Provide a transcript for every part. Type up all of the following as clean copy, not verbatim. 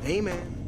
Amen.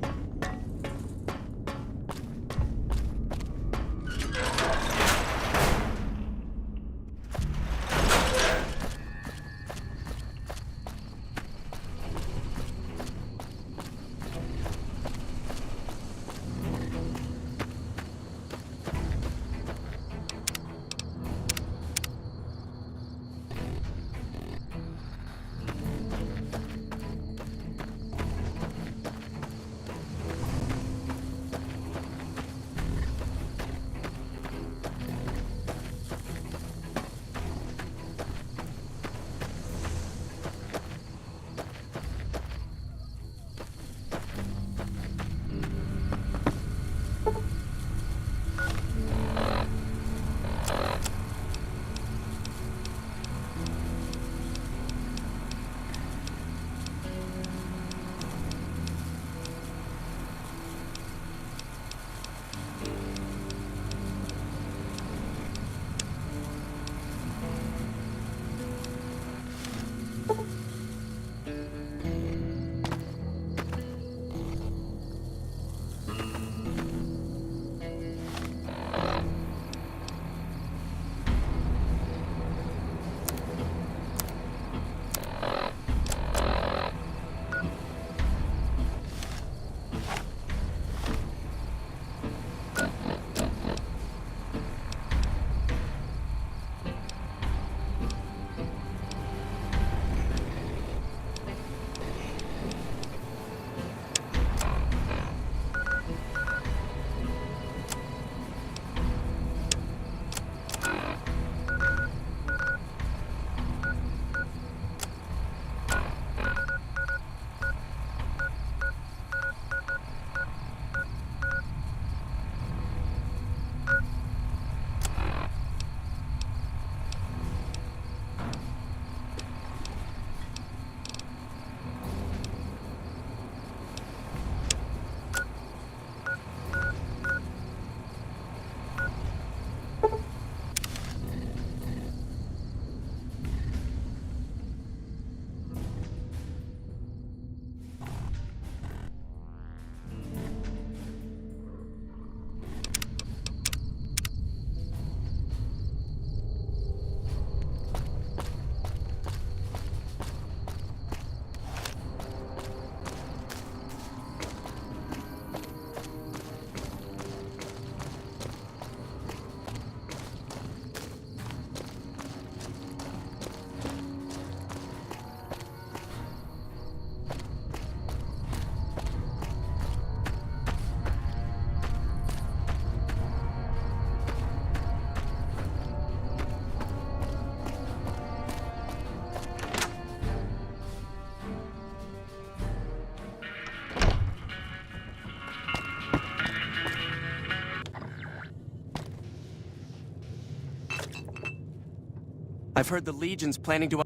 I've heard the Legion's planning to...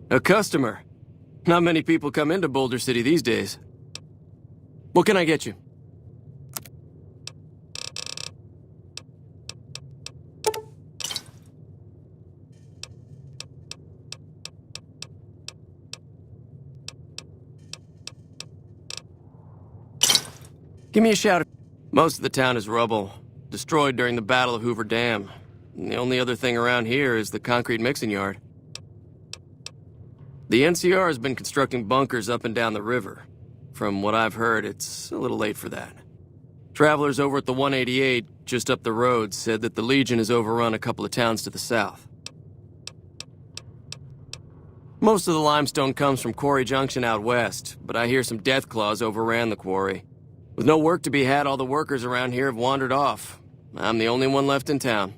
A customer. Not many people come into Boulder City these days. What can I get you? Give me a shout. Most of the town is rubble, destroyed during the Battle of Hoover Dam. And the only other thing around here is the concrete mixing yard. The NCR has been constructing bunkers up and down the river. From what I've heard, it's a little late for that. Travelers over at the 188, just up the road, said that the Legion has overrun a couple of towns to the south. Most of the limestone comes from Quarry Junction out west, but I hear some Deathclaws overran the quarry. With no work to be had, all the workers around here have wandered off. I'm the only one left in town.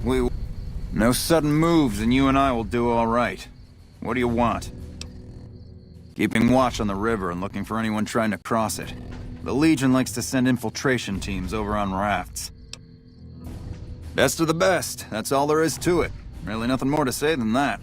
No sudden moves and you and I will do all right. What do you want? Keeping watch on the river and looking for anyone trying to cross it. The Legion likes to send infiltration teams over on rafts. Best of the best, that's all there is to it. Really nothing more to say than that.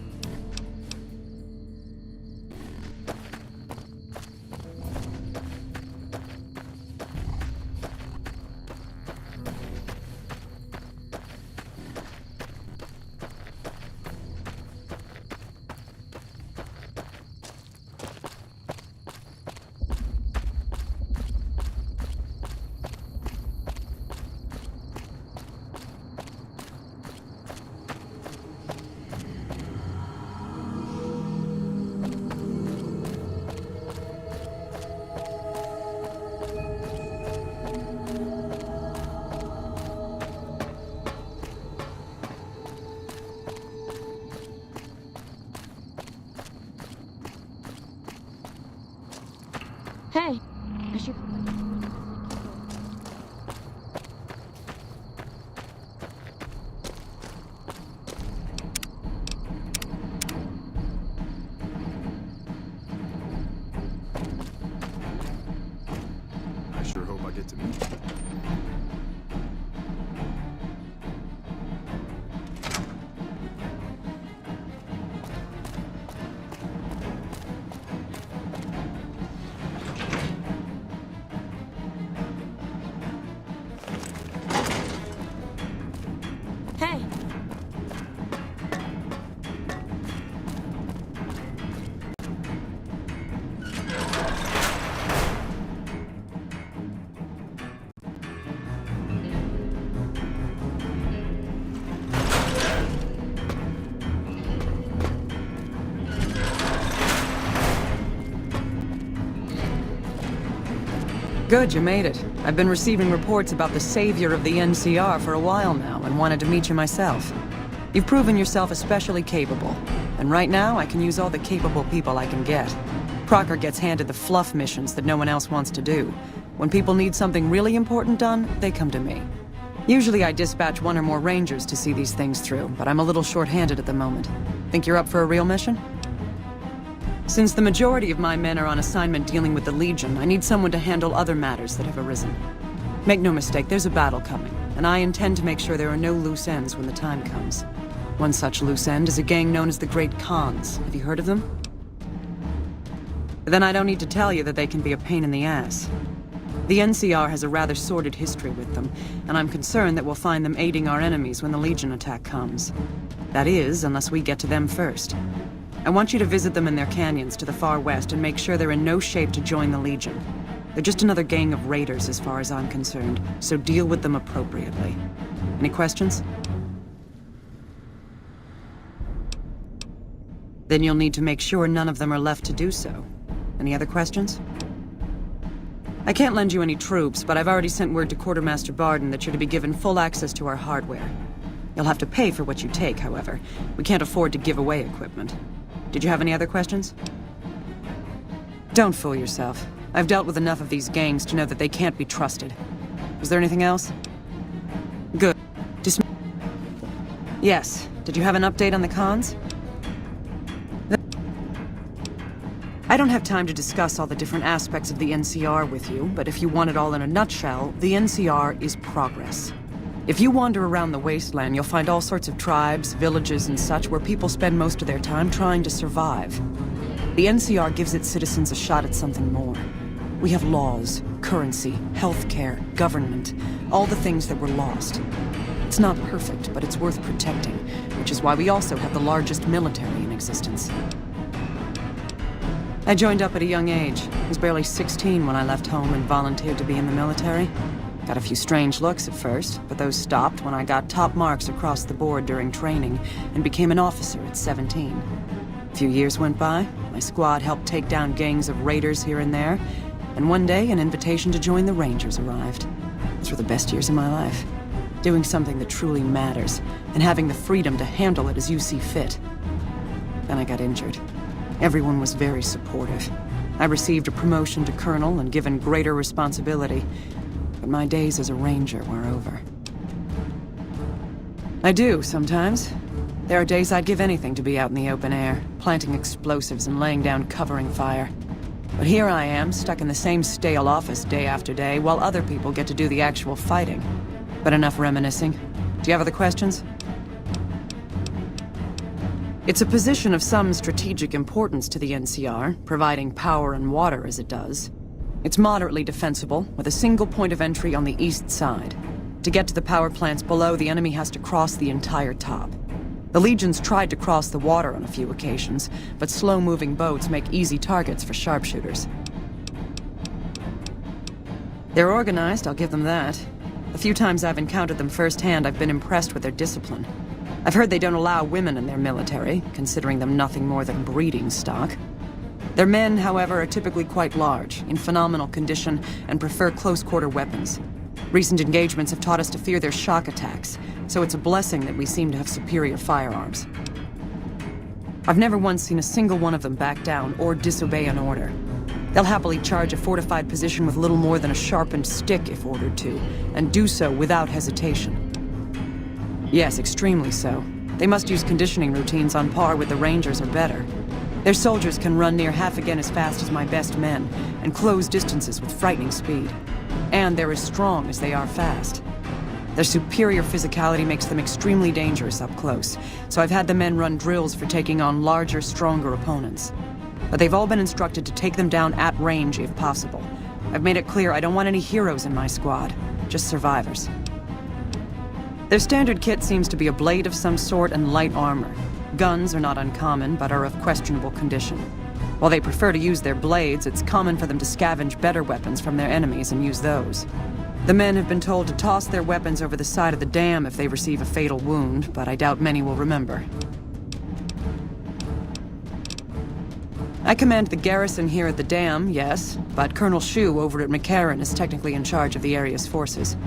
Hey, I should... I sure hope I get to meet you. Hey! Good, you made it. I've been receiving reports about the savior of the NCR for a while now, and wanted to meet you myself. You've proven yourself especially capable, and right now I can use all the capable people I can get. Crocker gets handed the fluff missions that no one else wants to do. When people need something really important done, they come to me. Usually I dispatch one or more rangers to see these things through, but I'm a little short-handed at the moment. Think you're up for a real mission? Since the majority of my men are on assignment dealing with the Legion, I need someone to handle other matters that have arisen. Make no mistake, there's a battle coming, and I intend to make sure there are no loose ends when the time comes. One such loose end is a gang known as the Great Khans. Have you heard of them? Then I don't need to tell you that they can be a pain in the ass. The NCR has a rather sordid history with them, and I'm concerned that we'll find them aiding our enemies when the Legion attack comes. That is, unless we get to them first. I want you to visit them in their canyons to the far west and make sure they're in no shape to join the Legion. They're just another gang of raiders as far as I'm concerned, so deal with them appropriately. Any questions? Then you'll need to make sure none of them are left to do so. Any other questions? I can't lend you any troops, but I've already sent word to Quartermaster Barden that you're to be given full access to our hardware. You'll have to pay for what you take, however. We can't afford to give away equipment. Did you have any other questions? Don't fool yourself. I've dealt with enough of these gangs to know that they can't be trusted. Was there anything else? Good. Yes. Did you have an update on the Khans? I don't have time to discuss all the different aspects of the NCR with you, but if you want it all in a nutshell, the NCR is progress. If you wander around the wasteland, you'll find all sorts of tribes, villages, and such where people spend most of their time trying to survive. The NCR gives its citizens a shot at something more. We have laws, currency, healthcare, government, all the things that were lost. It's not perfect, but it's worth protecting, which is why we also have the largest military in existence. I joined up at a young age. I was barely 16 when I left home and volunteered to be in the military. Got a few strange looks at first, but those stopped when I got top marks across the board during training and became an officer at 17. A few years went by, my squad helped take down gangs of raiders here and there, and one day an invitation to join the Rangers arrived. Those were the best years of my life. Doing something that truly matters, and having the freedom to handle it as you see fit. Then I got injured. Everyone was very supportive. I received a promotion to colonel and given greater responsibility. But my days as a ranger were over. I do, sometimes. There are days I'd give anything to be out in the open air, planting explosives and laying down covering fire. But here I am, stuck in the same stale office day after day, while other people get to do the actual fighting. But enough reminiscing. Do you have other questions? It's a position of some strategic importance to the NCR, providing power and water as it does. It's moderately defensible, with a single point of entry on the east side. To get to the power plants below, the enemy has to cross the entire top. The Legions tried to cross the water on a few occasions, but slow-moving boats make easy targets for sharpshooters. They're organized, I'll give them that. The few times I've encountered them firsthand, I've been impressed with their discipline. I've heard they don't allow women in their military, considering them nothing more than breeding stock. Their men, however, are typically quite large, in phenomenal condition, and prefer close-quarter weapons. Recent engagements have taught us to fear their shock attacks, so it's a blessing that we seem to have superior firearms. I've never once seen a single one of them back down or disobey an order. They'll happily charge a fortified position with little more than a sharpened stick if ordered to, and do so without hesitation. Yes, extremely so. They must use conditioning routines on par with the Rangers or better. Their soldiers can run near half again as fast as my best men, and close distances with frightening speed. And they're as strong as they are fast. Their superior physicality makes them extremely dangerous up close, so I've had the men run drills for taking on larger, stronger opponents. But they've all been instructed to take them down at range if possible. I've made it clear I don't want any heroes in my squad, just survivors. Their standard kit seems to be a blade of some sort and light armor. Guns are not uncommon, but are of questionable condition. While they prefer to use their blades, it's common for them to scavenge better weapons from their enemies and use those. The men have been told to toss their weapons over the side of the dam if they receive a fatal wound, but I doubt many will remember. I command the garrison here at the dam, yes, but Colonel Shu over at McCarran is technically in charge of the area's forces.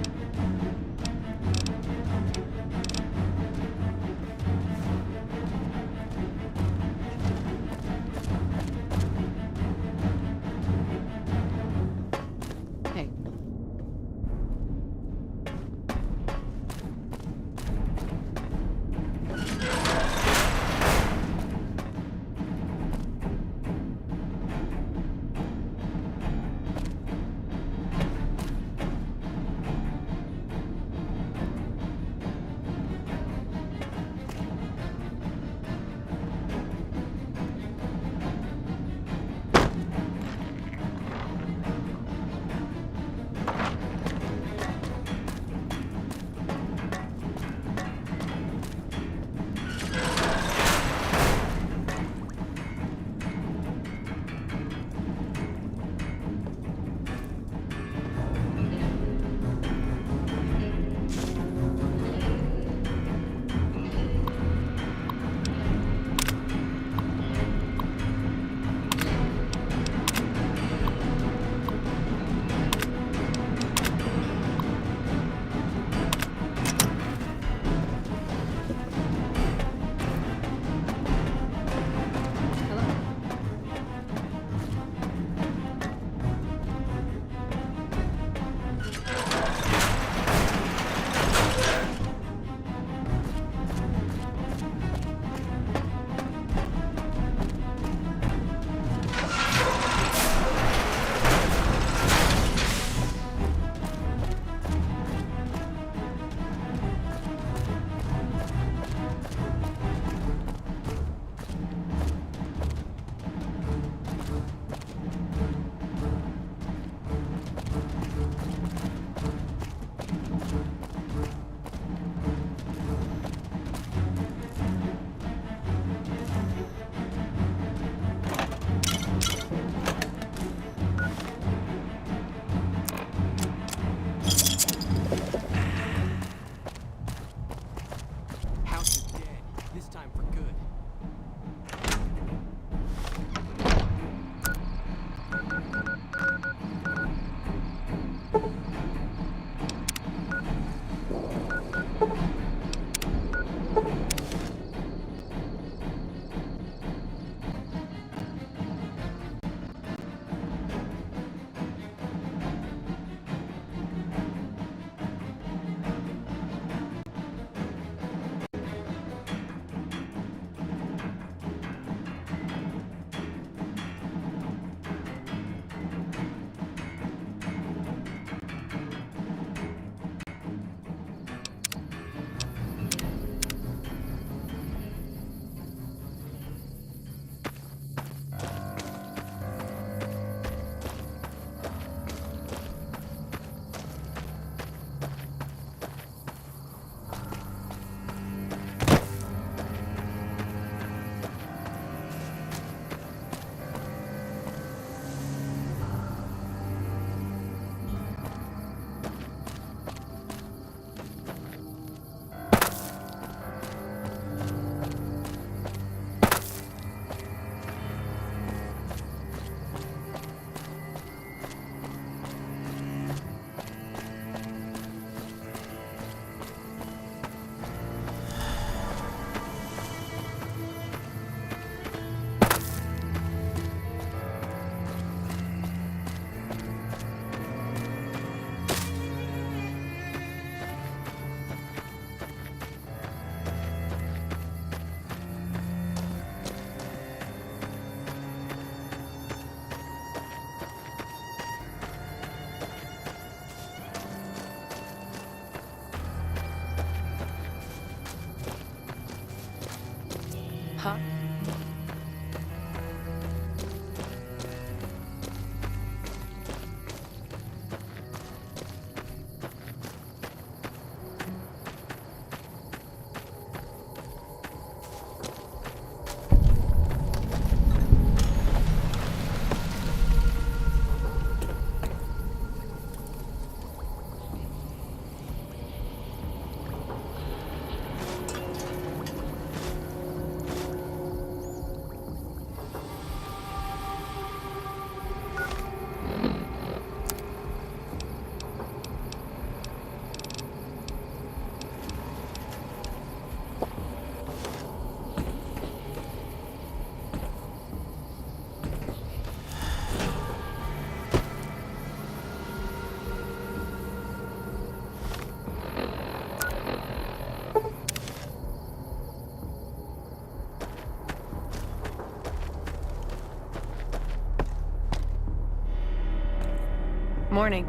Morning.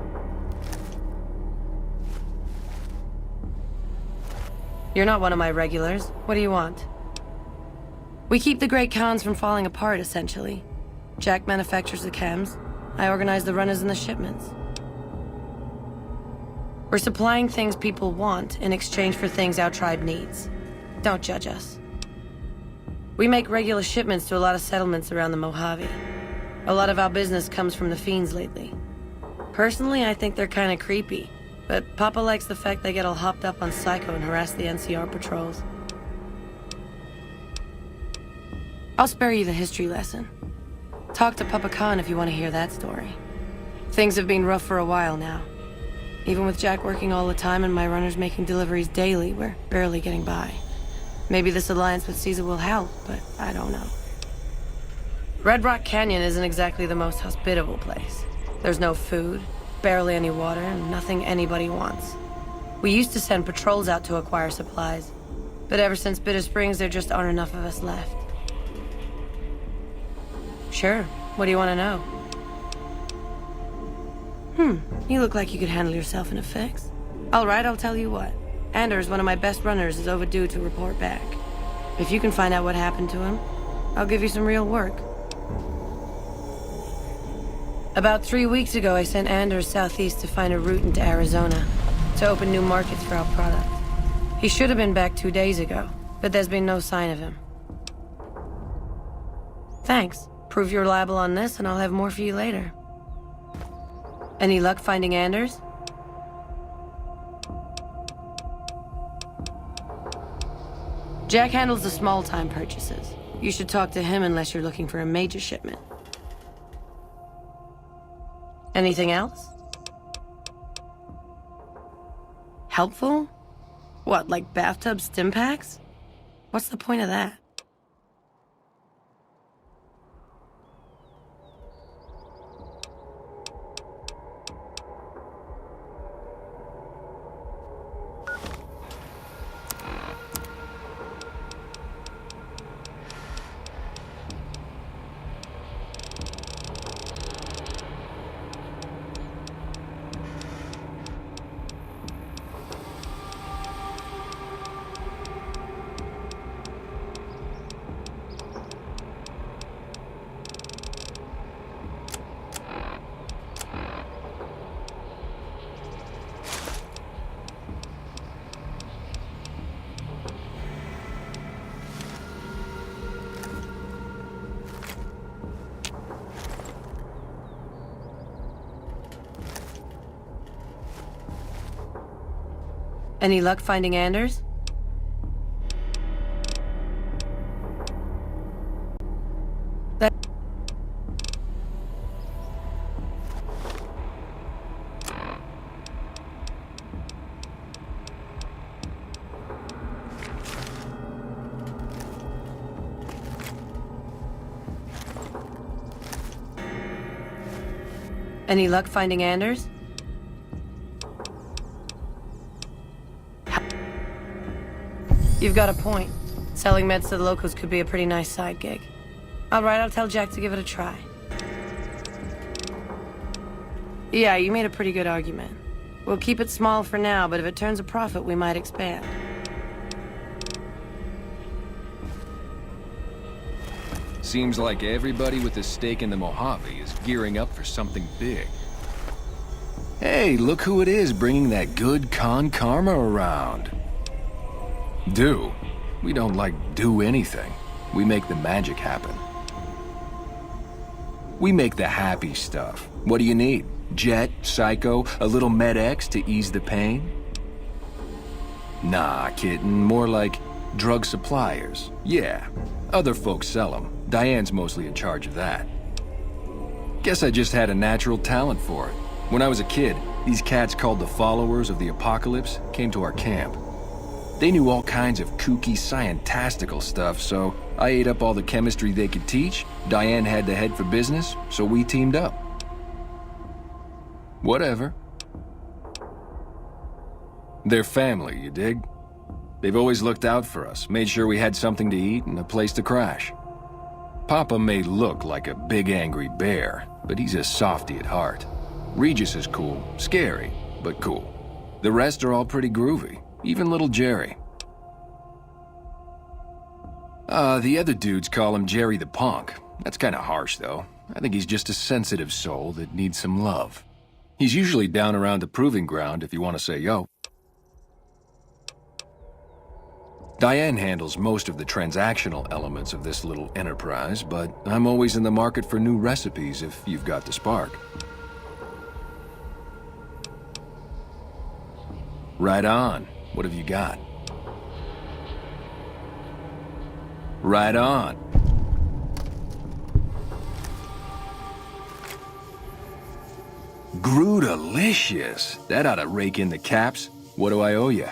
You're not one of my regulars. What do you want? We keep the Great Khans from falling apart, essentially. Jack manufactures the chems. I organize the runners and the shipments. We're supplying things people want in exchange for things our tribe needs. Don't judge us. We make regular shipments to a lot of settlements around the Mojave. A lot of our business comes from the Fiends lately. Personally, I think they're kinda creepy, but Papa likes the fact they get all hopped up on Psycho and harass the NCR patrols. I'll spare you the history lesson. Talk to Papa Khan if you want to hear that story. Things have been rough for a while now. Even with Jack working all the time and my runners making deliveries daily, we're barely getting by. Maybe this alliance with Caesar will help, but I don't know. Red Rock Canyon isn't exactly the most hospitable place. There's no food, barely any water, and nothing anybody wants. We used to send patrols out to acquire supplies, but ever since Bitter Springs, there just aren't enough of us left. Sure. What do you want to know? You look like you could handle yourself in a fix. All right, I'll tell you what. Anders, one of my best runners, is overdue to report back. If you can find out what happened to him, I'll give you some real work. About 3 weeks ago, I sent Anders southeast to find a route into Arizona, to open new markets for our product. He should have been back 2 days ago, but there's been no sign of him. Thanks. Prove you're reliable on this, and I'll have more for you later. Any luck finding Anders? Jack handles the small-time purchases. You should talk to him unless you're looking for a major shipment. Anything else? Helpful? What, like bathtub stim packs? What's the point of that? Any luck finding Anders? Any luck finding Anders? You've got a point. Selling meds to the locals could be a pretty nice side gig. All right, I'll tell Jack to give it a try. Yeah, you made a pretty good argument. We'll keep it small for now, but if it turns a profit, we might expand. Seems like everybody with a stake in the Mojave is gearing up for something big. Hey, look who it is bringing that good con karma around. Do? We don't, do anything. We make the magic happen. We make the happy stuff. What do you need? Jet, Psycho, a little Med-X to ease the pain? Nah, kitten, more like drug suppliers. Yeah, other folks sell them. Diane's mostly in charge of that. Guess I just had a natural talent for it. When I was a kid, these cats called the Followers of the Apocalypse came to our camp. They knew all kinds of kooky, scientistical stuff, so I ate up all the chemistry they could teach. Diane had the head for business, so we teamed up. Whatever. They're family, you dig? They've always looked out for us, made sure we had something to eat and a place to crash. Papa may look like a big angry bear, but he's a softy at heart. Regis is cool. Scary, but cool. The rest are all pretty groovy. Even little Jerry. The other dudes call him Jerry the Punk. That's kinda harsh, though. I think he's just a sensitive soul that needs some love. He's usually down around the proving ground if you want to say yo. Diane handles most of the transactional elements of this little enterprise, but I'm always in the market for new recipes if you've got the spark. Right on. What have you got? Right on. Groot-alicious. That ought to rake in the caps. What do I owe you?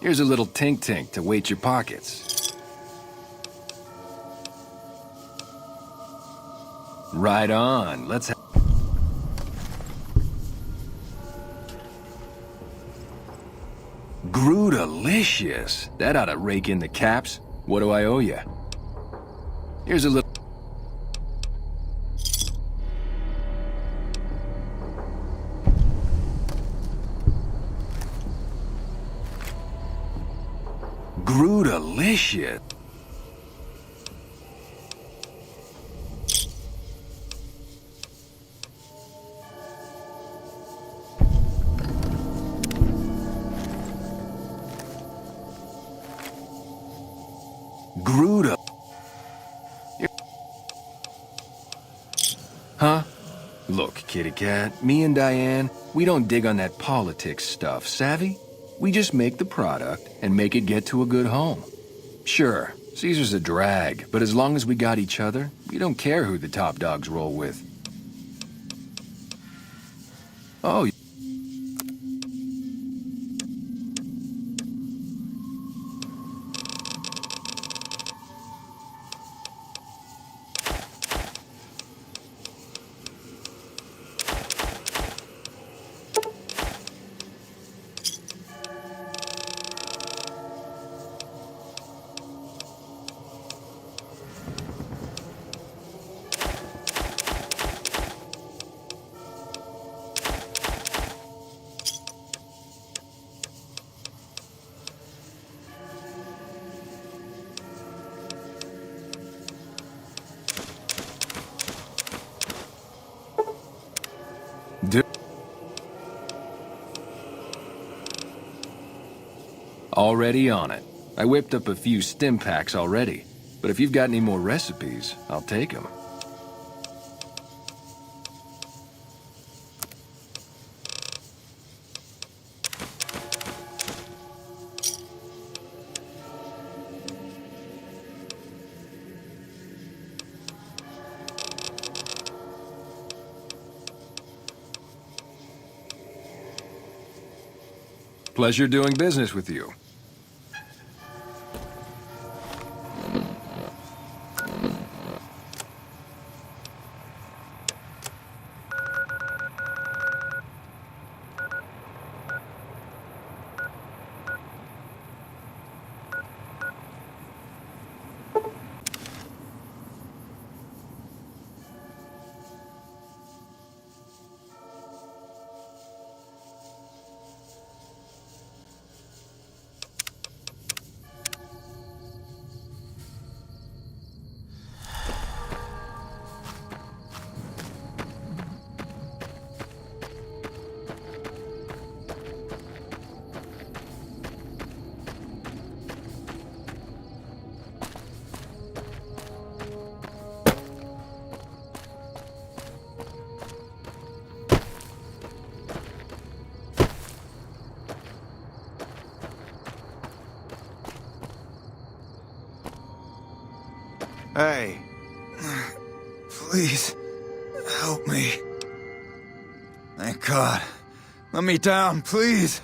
Here's a little tink-tink to weight your pockets. Right on. Let's have... Groot-alicious. That ought to rake in the caps. What do I owe you? Here's a little... Groot-alicious. Groot. Huh? Look, kitty cat, me and Diane, we don't dig on that politics stuff, savvy? We just make the product and make it get to a good home. Sure, Caesar's a drag, but as long as we got each other, we don't care who the top dogs roll with. Oh, already on it. I whipped up a few stim packs already, but if you've got any more recipes, I'll take them. Pleasure doing business with you. Hey. Please. Help me. Thank God. Let me down, please.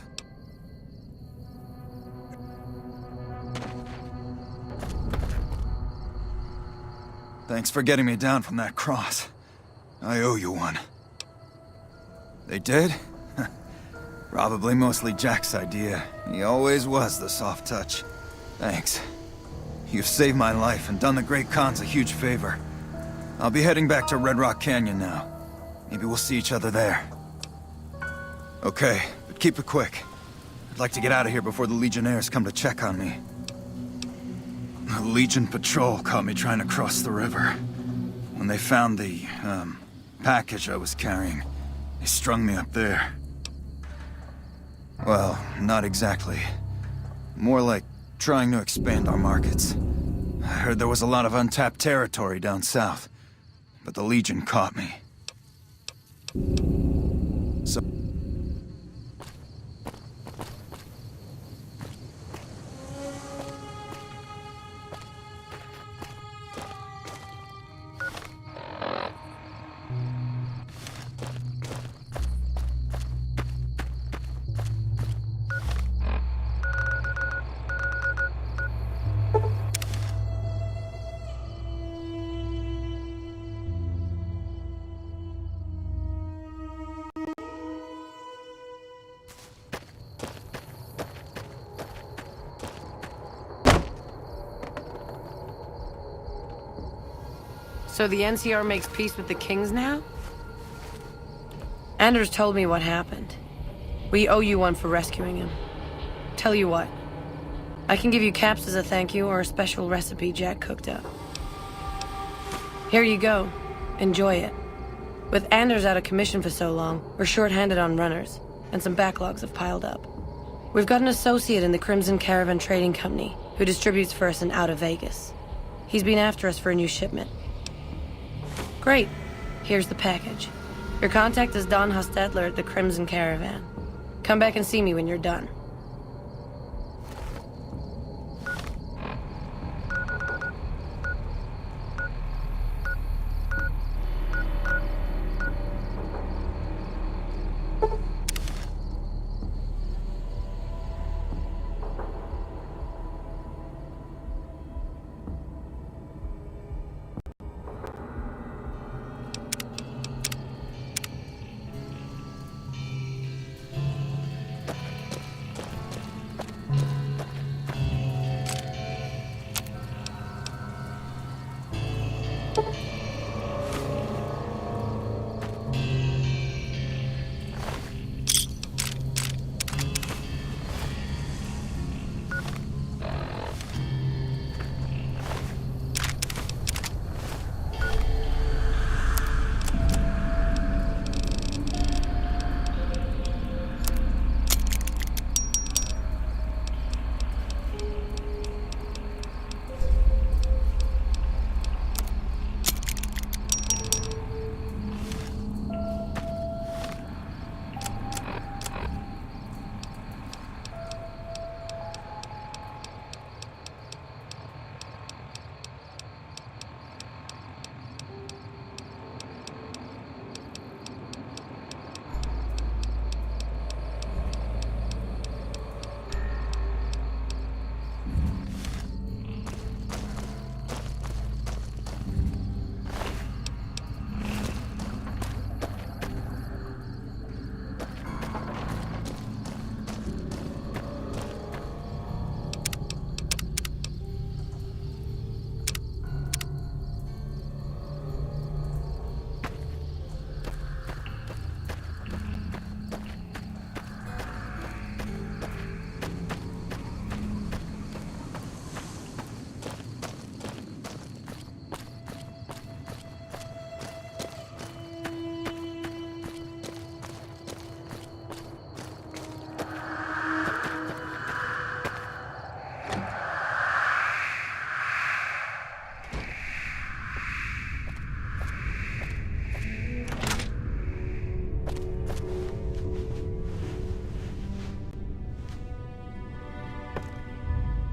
Thanks for getting me down from that cross. I owe you one. They did? Probably mostly Jack's idea. He always was the soft touch. Thanks. You've saved my life and done the Great Khans a huge favor. I'll be heading back to Red Rock Canyon now. Maybe we'll see each other there. Okay, but keep it quick. I'd like to get out of here before the Legionnaires come to check on me. A Legion patrol caught me trying to cross the river. When they found the, package I was carrying, they strung me up there. Well, not exactly. More like trying to expand our markets. I heard there was a lot of untapped territory down south, but the Legion caught me. So... So the NCR makes peace with the Kings now? Anders told me what happened. We owe you one for rescuing him. Tell you what, I can give you caps as a thank you or a special recipe Jack cooked up. Here you go. Enjoy it. With Anders out of commission for so long, we're short-handed on runners, and some backlogs have piled up. We've got an associate in the Crimson Caravan Trading Company who distributes for us and out of Vegas. He's been after us for a new shipment. Great. Here's the package. Your contact is Don Hostetler at the Crimson Caravan. Come back and see me when you're done.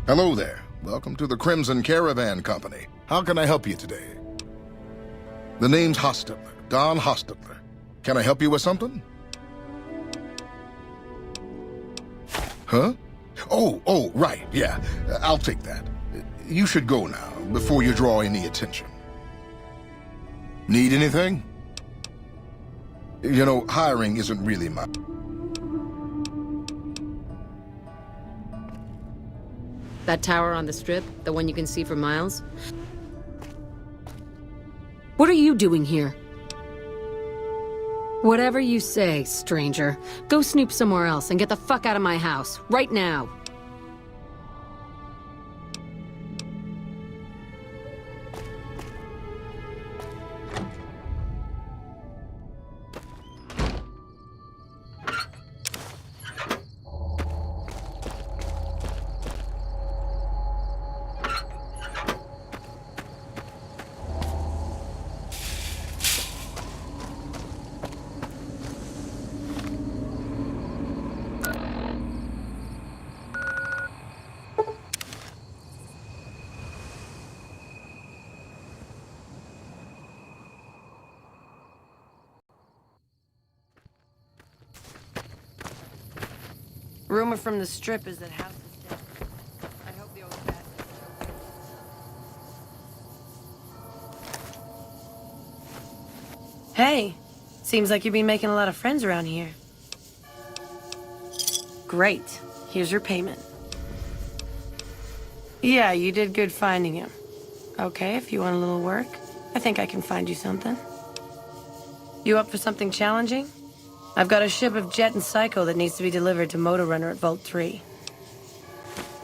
Hello there. Welcome to the Crimson Caravan Company. How can I help you today? The name's Hostetler, Don Hostetler. Can I help you with something? Huh? Oh, right, yeah. I'll take that. You should go now, before you draw any attention. Need anything? You know, hiring isn't really my... That tower on the strip, the one you can see for miles? What are you doing here? Whatever you say, stranger. Go snoop somewhere else and get the fuck out of my house, right now. Rumor from the Strip is that House is dead. I hope the old bat... Hey, seems like you've been making a lot of friends around here. Great. Here's your payment. Yeah, you did good finding him. Okay, if you want a little work, I think I can find you something. You up for something challenging? I've got a ship of Jet and Psycho that needs to be delivered to Motor Runner at Vault 3.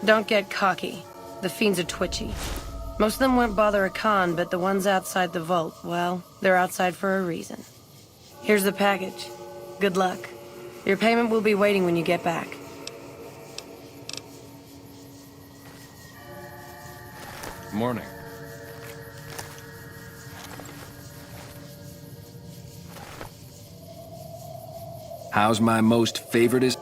Don't get cocky. The fiends are twitchy. Most of them won't bother a con, but the ones outside the vault, well, they're outside for a reason. Here's the package. Good luck. Your payment will be waiting when you get back. Morning. How's my most favoritist?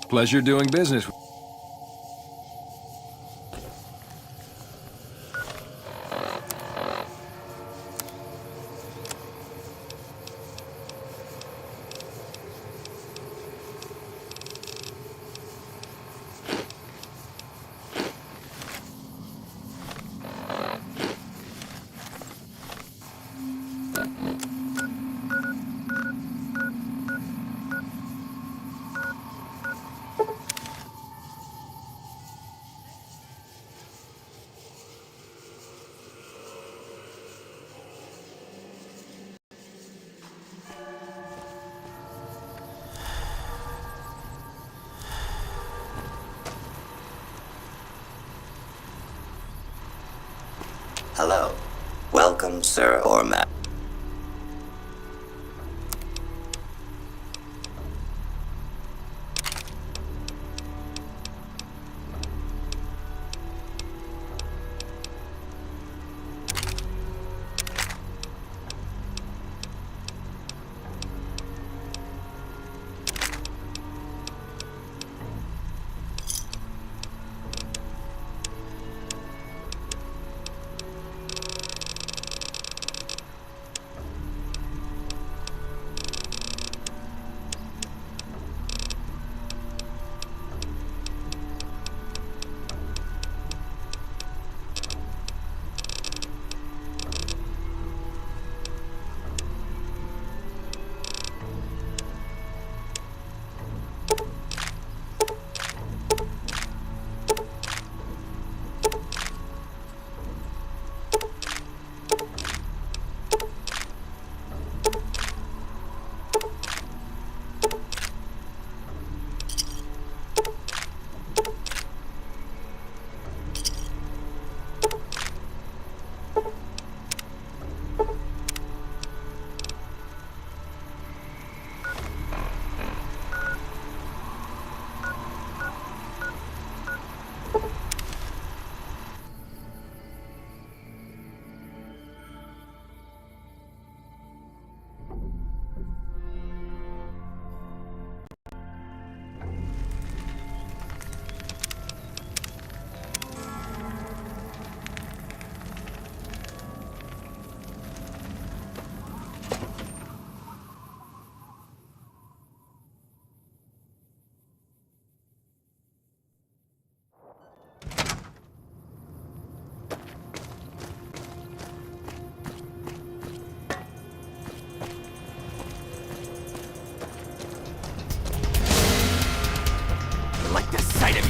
Pleasure doing business. Hello. Welcome, sir or ma'am.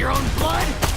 your own blood?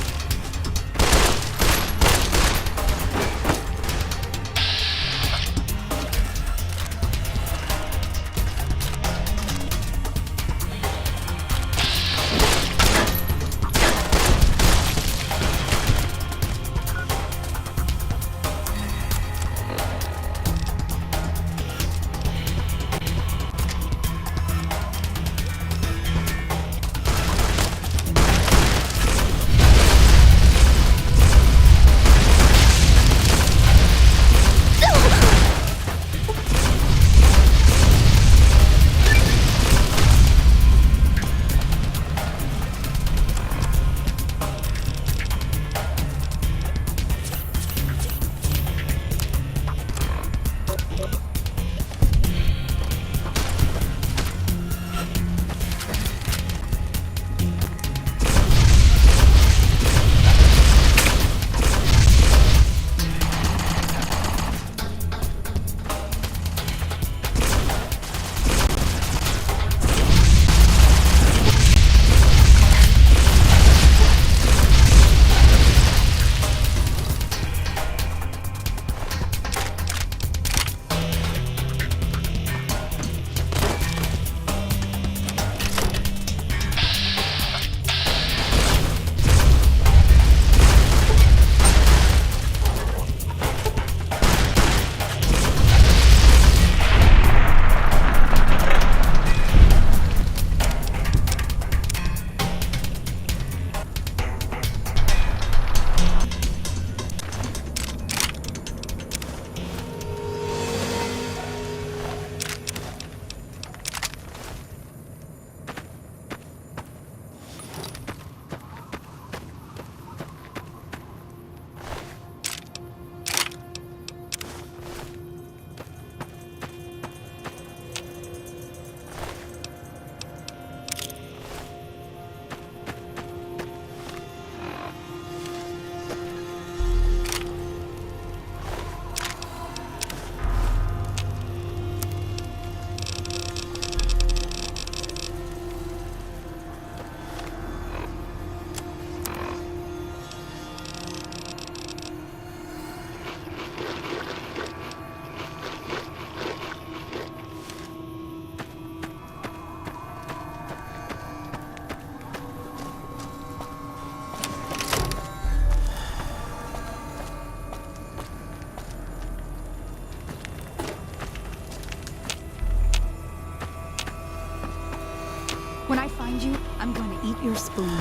When I find you, I'm going to eat your spoon.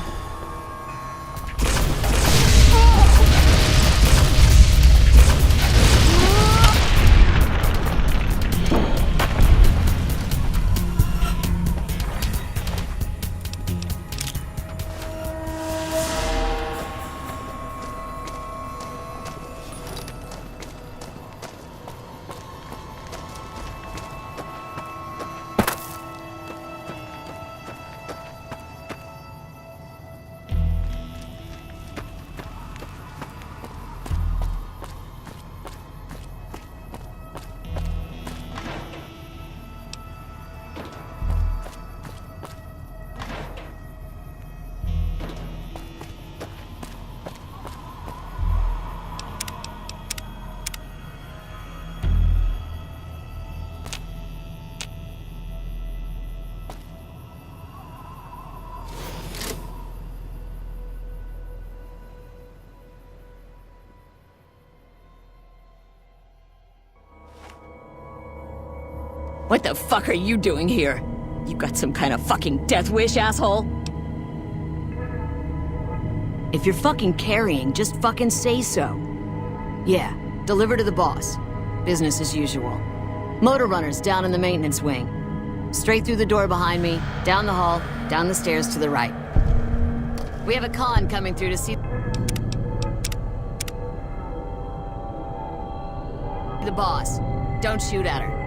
What the fuck are you doing here? You got some kind of fucking death wish, asshole? If you're fucking carrying, just fucking say so. Yeah, deliver to the boss. Business as usual. Motor runners down in the maintenance wing. Straight through the door behind me, down the hall, down the stairs to the right. We have a con coming through to see the boss. Don't shoot at her.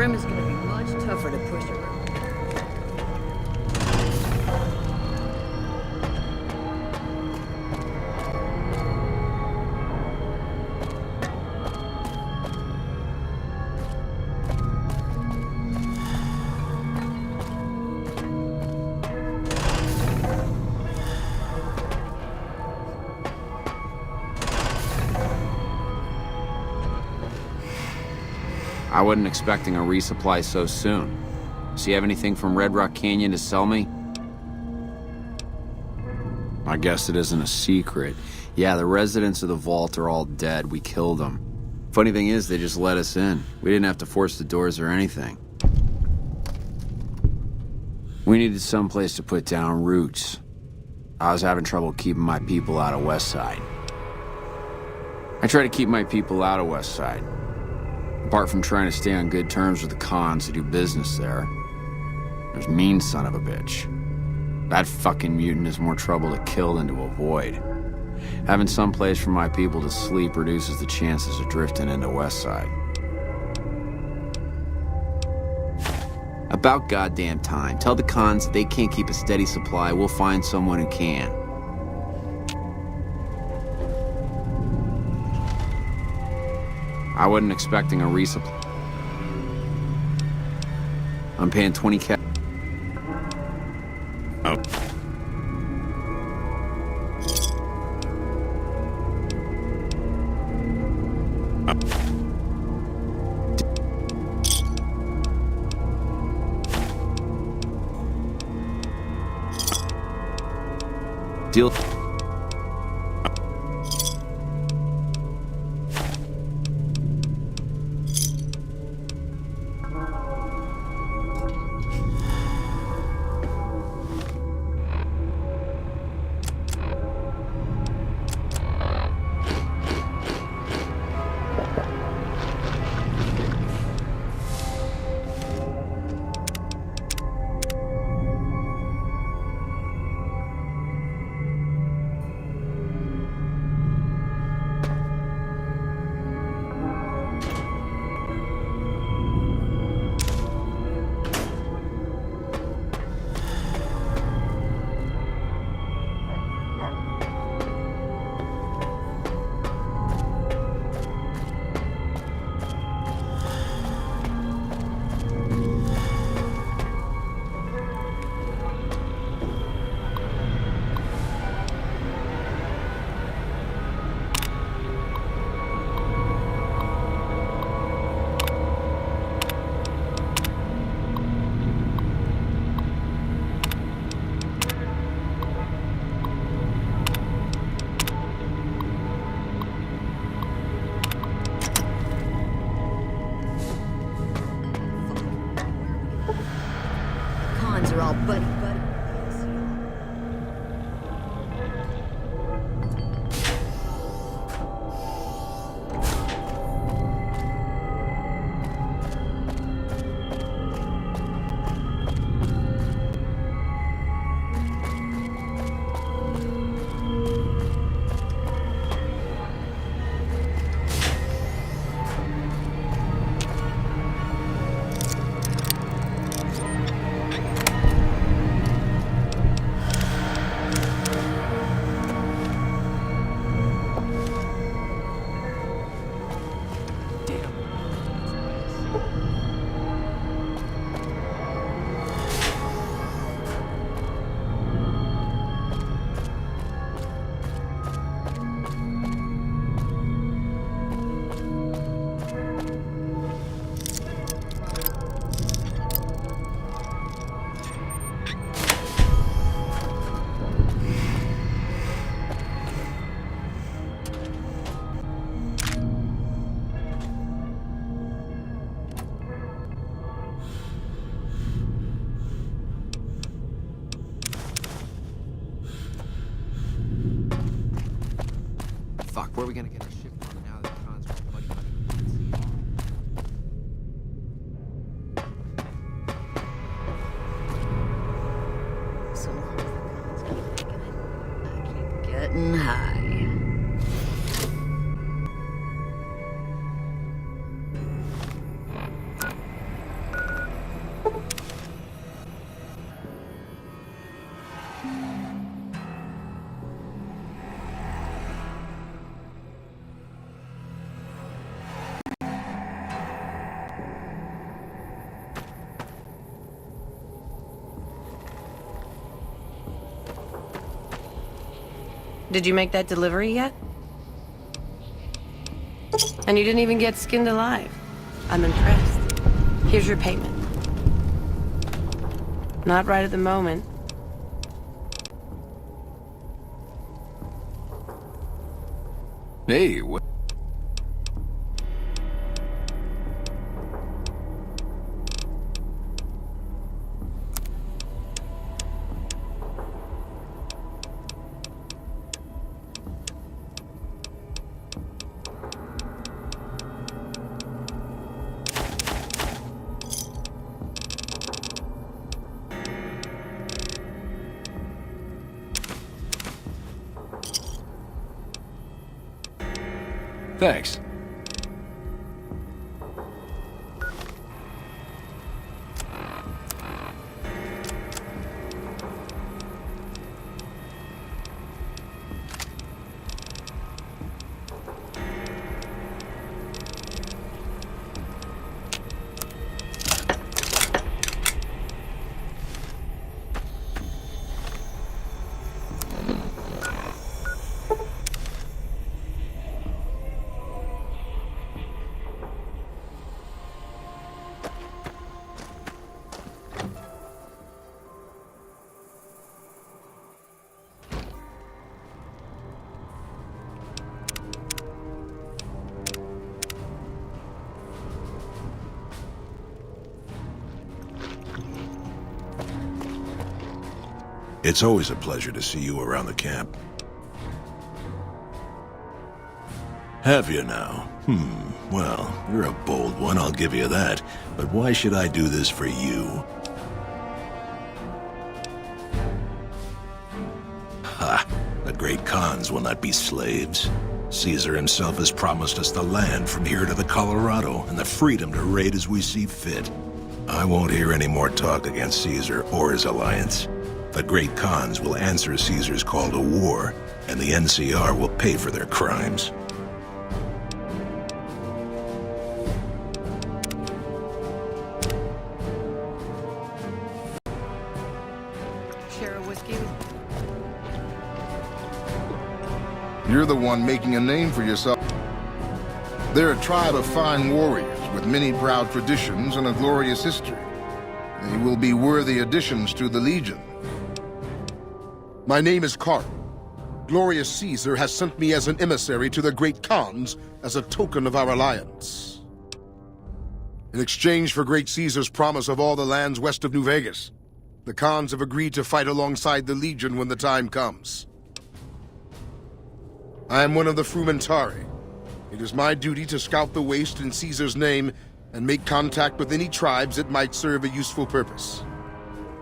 Grim is gonna be much tougher to push around. I wasn't expecting a resupply so soon. So you have anything from Red Rock Canyon to sell me? I guess it isn't a secret. Yeah, the residents of the vault are all dead. We killed them. Funny thing is, they just let us in. We didn't have to force the doors or anything. We needed someplace to put down roots. I was having trouble keeping my people out of Westside. I try to keep my people out of Westside. Apart from trying to stay on good terms with the cons who do business there. There's mean son of a bitch. That fucking mutant is more trouble to kill than to avoid. Having some place for my people to sleep reduces the chances of drifting into Westside. About goddamn time. Tell the cons that they can't keep a steady supply. We'll find someone who can. I wasn't expecting a resupply. I'm paying 20K. Oh. Deal. Are all buddy. Fuck, where are we gonna get our shit from now that the cons are buddy? So long as the cons keep making it, I keep getting high. Did you make that delivery yet? And you didn't even get skinned alive. I'm impressed. Here's your payment. Not right at the moment. Hey, what? Thanks. It's always a pleasure to see you around the camp. Have you now? Well, you're a bold one, I'll give you that. But why should I do this for you? Ha! The great Khans will not be slaves. Caesar himself has promised us the land from here to the Colorado and the freedom to raid as we see fit. I won't hear any more talk against Caesar or his alliance. The great Khans will answer Caesar's call to war, and the NCR will pay for their crimes. Share a whiskey? You're the one making a name for yourself. They're a tribe of fine warriors with many proud traditions and a glorious history. They will be worthy additions to the Legion. My name is Karl. Glorious Caesar has sent me as an emissary to the great Khans as a token of our alliance. In exchange for great Caesar's promise of all the lands west of New Vegas, the Khans have agreed to fight alongside the Legion when the time comes. I am one of the Frumentari. It is my duty to scout the waste in Caesar's name and make contact with any tribes that might serve a useful purpose.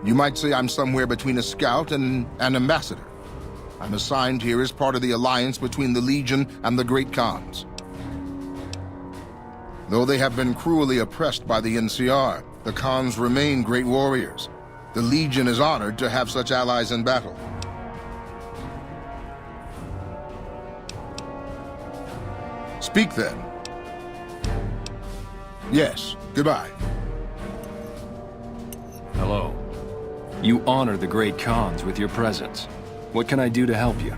You might say I'm somewhere between a scout and an ambassador. I'm assigned here as part of the alliance between the Legion and the Great Khans. Though they have been cruelly oppressed by the NCR, the Khans remain great warriors. The Legion is honored to have such allies in battle. Speak then. Yes, goodbye. Hello. You honor the great Khans with your presence. What can I do to help you?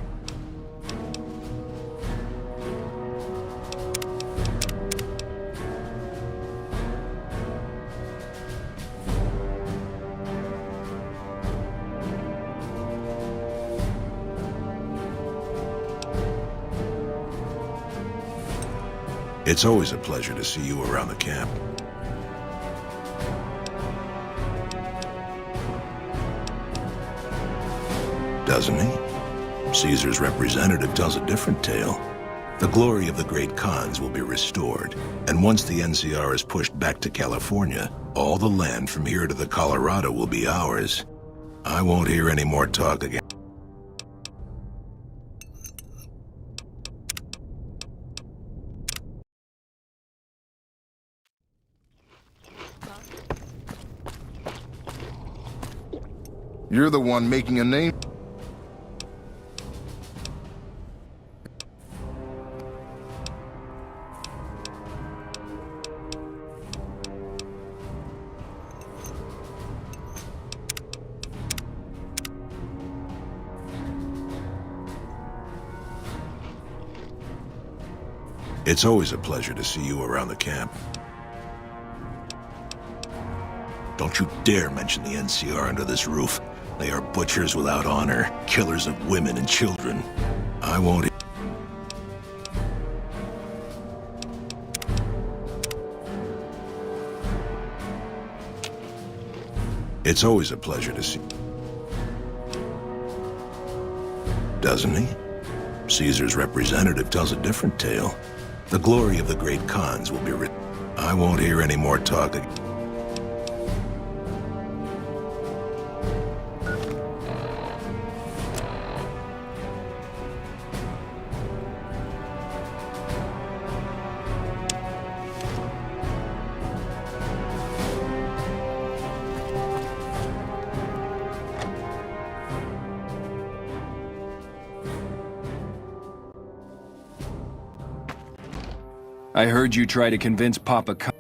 It's always a pleasure to see you around the camp. Doesn't he? Caesar's representative tells a different tale. The glory of the great Khans will be restored, and once the NCR is pushed back to California, all the land from here to the Colorado will be ours. I won't hear any more talk again. You're the one making a name. It's always a pleasure to see you around the camp. Don't you dare mention the NCR under this roof. They are butchers without honor, killers of women and children. I won't... It's always a pleasure to see... Doesn't he? Caesar's representative tells a different tale. The glory of the great Khans will be written. I won't hear any more talk again. I heard you try to convince Papa Khan.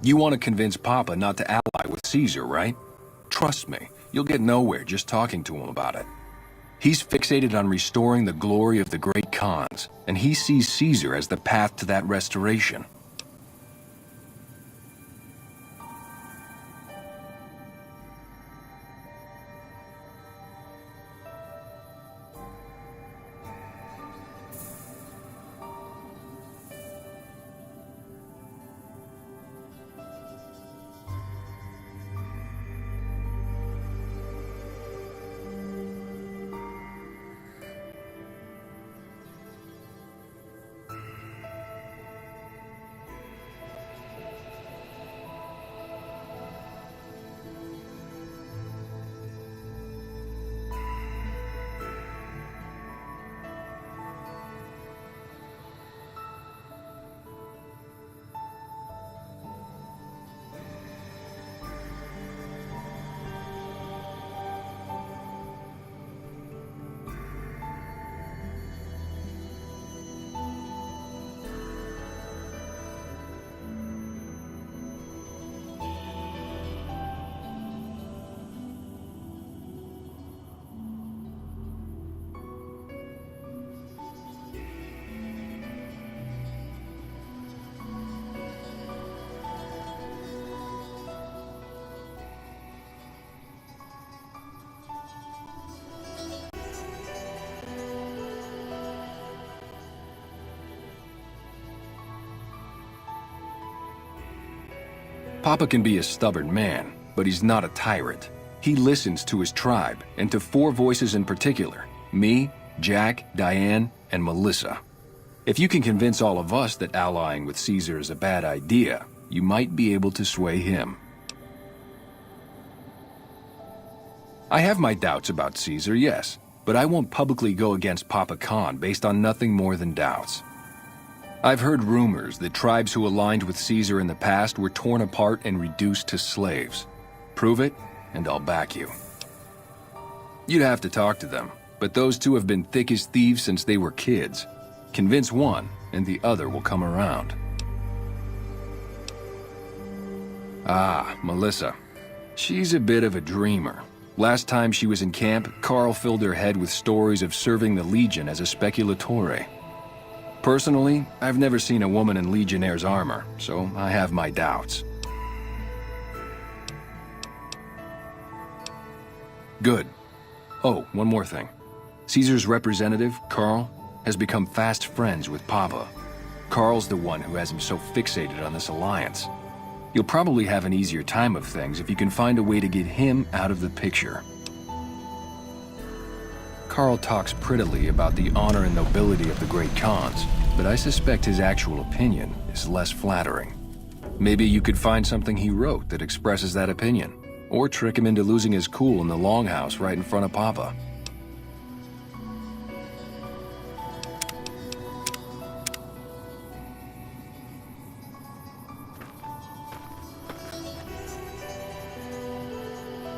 You want to convince Papa not to ally with Caesar, right? Trust me, you'll get nowhere just talking to him about it. He's fixated on restoring the glory of the great Khans, and he sees Caesar as the path to that restoration. Papa can be a stubborn man, but he's not a tyrant. He listens to his tribe, and to 4 voices in particular: me, Jack, Diane, and Melissa. If you can convince all of us that allying with Caesar is a bad idea, you might be able to sway him. I have my doubts about Caesar, yes, but I won't publicly go against Papa Khan based on nothing more than doubts. I've heard rumors that tribes who aligned with Caesar in the past were torn apart and reduced to slaves. Prove it, and I'll back you. You'd have to talk to them, but those 2 have been thick as thieves since they were kids. Convince one, and the other will come around. Ah, Melissa. She's a bit of a dreamer. Last time she was in camp, Carl filled her head with stories of serving the Legion as a speculatore. Personally, I've never seen a woman in Legionnaire's armor, so I have my doubts. Good. Oh, one more thing. Caesar's representative, Carl, has become fast friends with Papa. Carl's the one who has him so fixated on this alliance. You'll probably have an easier time of things if you can find a way to get him out of the picture. Carl talks prettily about the honor and nobility of the great Khans, but I suspect his actual opinion is less flattering. Maybe you could find something he wrote that expresses that opinion, or trick him into losing his cool in the longhouse right in front of Papa.